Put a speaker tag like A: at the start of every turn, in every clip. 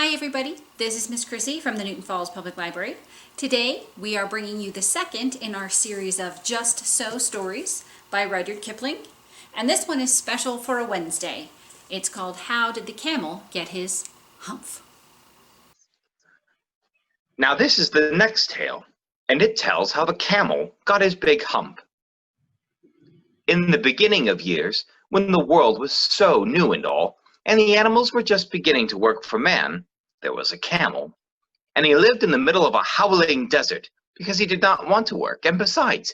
A: Hi everybody, this is Miss Chrissy from the Newton Falls Public Library. Today we are bringing you the second in our series of Just So stories by Rudyard Kipling. And this one is special for a Wednesday. It's called How Did the Camel Get His Hump?
B: Now this is the next tale, and it tells how the camel got his big hump. In the beginning of years, when the world was so new and all, and the animals were just beginning to work for man, there was a camel, and he lived in the middle of a howling desert because he did not want to work, and besides,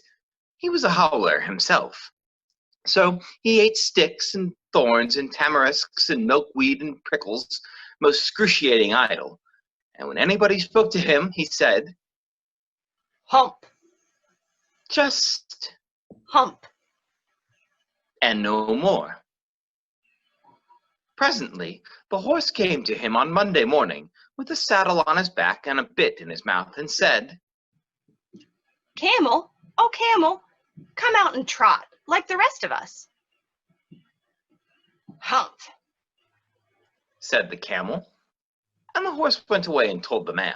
B: he was a howler himself. So he ate sticks and thorns and tamarisks and milkweed and prickles, most excruciating idle. And when anybody spoke to him, he said,
C: Hump,
B: just,
C: hump.
B: and no more. Presently, the horse came to him on Monday morning with a saddle on his back and a bit in his mouth and said,
C: Camel, oh camel, come out and trot like the rest of us. Hump,
B: said the camel, and the horse went away and told the man.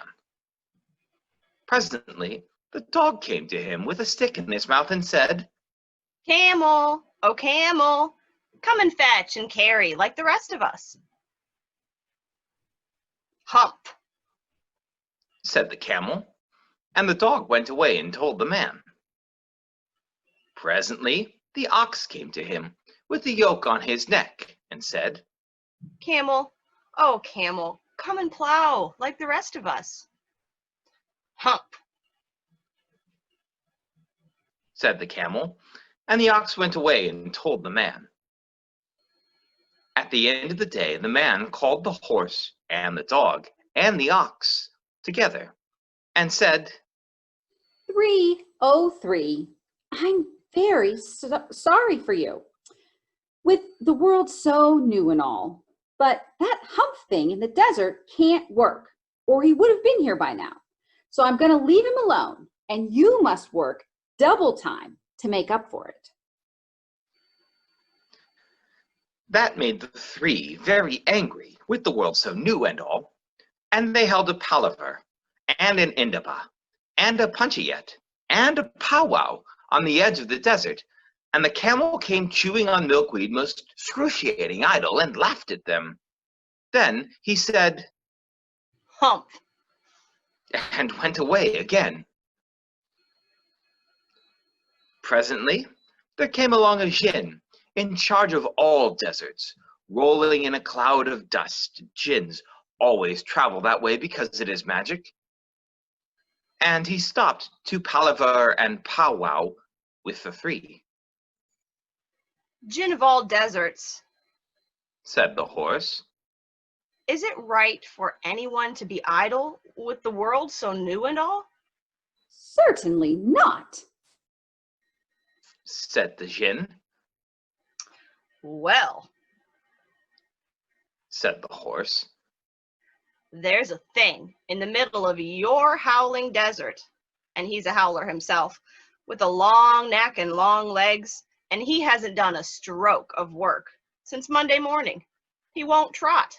B: Presently, the dog came to him with a stick in his mouth and said,
C: Camel, oh camel, come and fetch and carry like the rest of us. Hump,
B: said the camel, and the dog went away and told the man. Presently, the ox came to him with the yoke on his neck and said,
C: Camel, oh camel, come and plow like the rest of us. Hump,
B: said the camel, and the ox went away and told the man. At the end of the day, the man called the horse and the dog and the ox together and said,
A: 303. I'm very sorry for you. With the world so new and all, but that hump thing in the desert can't work, or he would have been here by now. So I'm going to leave him alone, and you must work double time to make up for it.
B: That made the three very angry with the world so new and all, and they held a palaver, and an indaba, and a punchayet, and a powwow on the edge of the desert, and the camel came chewing on milkweed most excruciating idle and laughed at them. Then he said,
C: hump,
B: and went away again. Presently, there came along a djinn in charge of all deserts, rolling in a cloud of dust. Djinns always travel that way because it is magic. And he stopped to palaver and powwow with the three.
C: Djinn of all deserts,
B: Said the horse.
C: is it right for anyone to be idle with the world so new and all?
A: Certainly not.
B: Said the djinn.
C: Well,
B: Said the horse.
C: there's a thing in the middle of your howling desert, and he's a howler himself, with a long neck and long legs, and he hasn't done a stroke of work since Monday morning. He won't trot.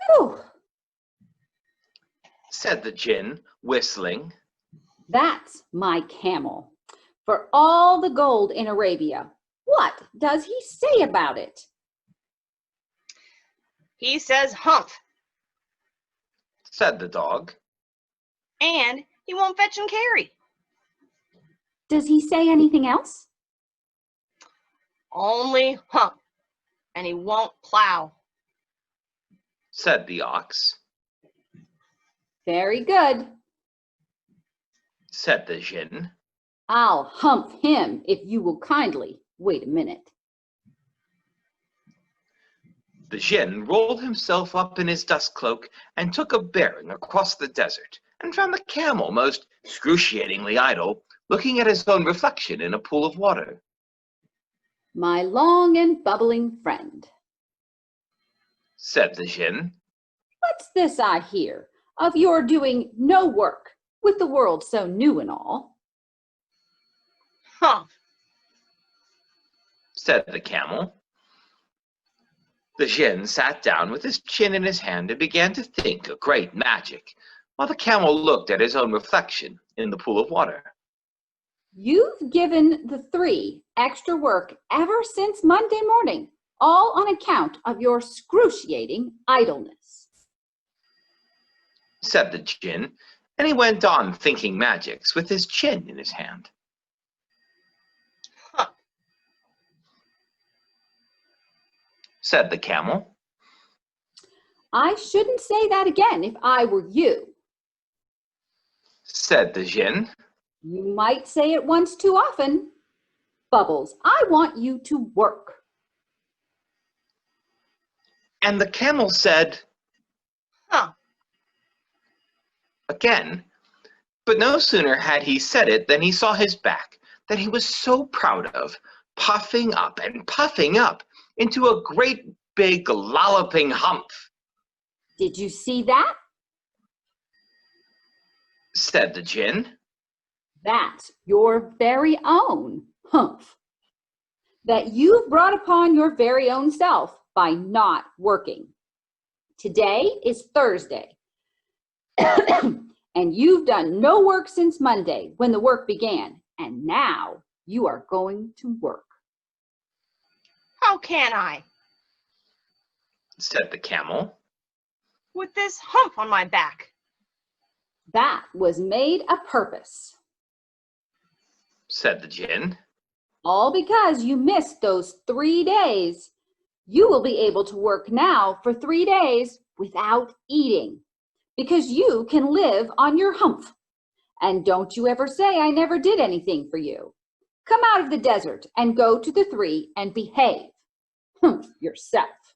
A: Whew,
B: Said the djinn, whistling.
A: that's my camel. For all the gold in Arabia, what does he say about it?
C: He says hump,
B: Said the dog.
C: and he won't fetch and carry.
A: Does he say anything else?
C: Only hump, and he won't plow.
B: Said the ox.
A: Very good.
B: Said the djinn.
A: I'll hump him if you will kindly wait a minute.
B: The djinn rolled himself up in his dust cloak and took a bearing across the desert, and found the camel most excruciatingly idle, looking at his own reflection in a pool of water.
A: My long and bubbling friend,
B: Said the djinn.
A: what's this I hear of your doing no work with the world so new and all?
C: Hump,
B: Said the camel. The djinn sat down with his chin in his hand and began to think a great magic, while the camel looked at his own reflection in the pool of water.
A: You've given the three extra work ever since Monday morning, all on account of your excruciating idleness,
B: Said the djinn, and he went on thinking magics with his chin in his hand.
C: Huh.
B: Said the camel.
A: I shouldn't say that again if I were you.
B: Said the djinn.
A: You might say it once too often. Bubbles, I want you to work.
B: And the camel said,
C: Huh.
B: again. But no sooner had he said it than he saw his back, that he was so proud of, puffing up and puffing up into a great big lolloping hump.
A: Did you see that?
B: Said the djinn.
A: That's your very own humph that you've brought upon your very own self by not working. Today is Thursday, and you've done no work since Monday when the work began, and now you are going to work.
C: How can I?
B: Said the camel.
C: With this hump on my back.
A: That was made a purpose.
B: Said the djinn.
A: All because you missed those 3 days. You will be able to work now for 3 days without eating, because you can live on your hump. And don't you ever say I never did anything for you. Come out of the desert and go to the three and behave. Humph yourself.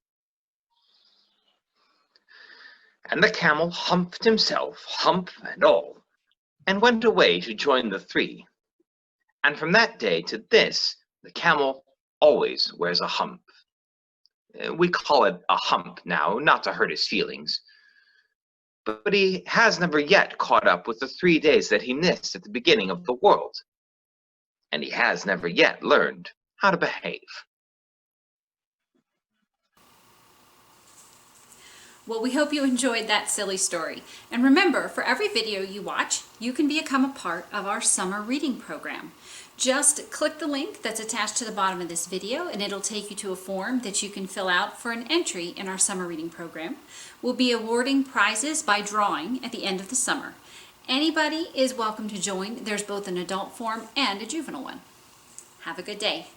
B: And the camel humped himself, hump and all, and went away to join the three. And from that day to this, the camel always wears a hump. We call it a hump now, not to hurt his feelings. But he has never yet caught up with the 3 days that he missed at the beginning of the world. And he has never yet learned how to behave.
D: Well, we hope you enjoyed that silly story. And remember, for every video you watch, you can become a part of our summer reading program. Just click the link that's attached to the bottom of this video and it'll take you to a form that you can fill out for an entry in our summer reading program. We'll be awarding prizes by drawing at the end of the summer. Anybody is welcome to join. There's both an adult form and a juvenile one. Have a good day.